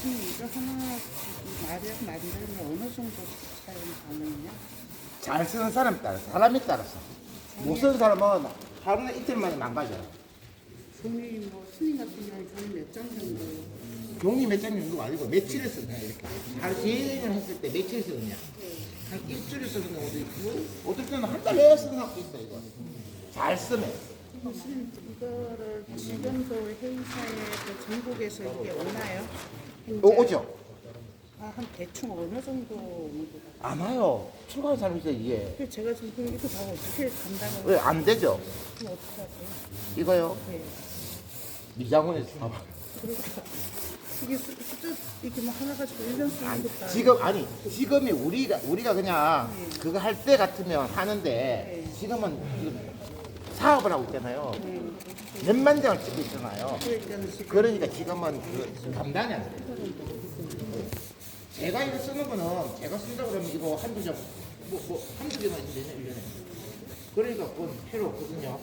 교수님 이거 하나 마력 만들면 어느 정도 사용 가능해요? 잘 쓰는 사람 따라 사람에 따라서 못 쓰는 사람은 하루나 이틀 만에 망가져요. 종이 뭐 스님 같은 경우는 종이 몇 장 정도? 종이 몇 장 정도가 아니고 며칠을 쓰냐 이렇게 하루 종일 했을 때 며칠 쓰느냐 한 일주일 쓰는 경우도 있고 어떨 때는 한 달에 쓰는 것도 있어. 이거 잘 쓰면 교수님 이거를 지금도 회의사에 그 전국에서 이게 오나요? 현재? 오죠. 한 대충 어느 정도 오는 것 같아요? 안 와요. 출근하는 사람이 있어요. 이게 그래서 제가 지금 그럼 이거 다 어떻게 감당을 왜 안 되죠? 그럼 어떻게 하세요? 이거요. 네. 미장원에서 봐봐. 그러니까 이게 숫자 이렇게 뭐 하나 가지고 1년 쓰는 것도 아니고 지금 아니 지금이 우리가 그냥 그거 할 때 같으면 하는데 지금은 지금 사업을 하고 있잖아요. 몇만 장을 찍고 있잖아요. 그러니까 지금 그러니까 지금은 그 감당이 안 돼요. 제가 이거 쓰는 거는 제가 쓴다 그러면 이거 한두 장, 한두 개만 있는데 1년에. 그러니까 그건 필요 없거든요.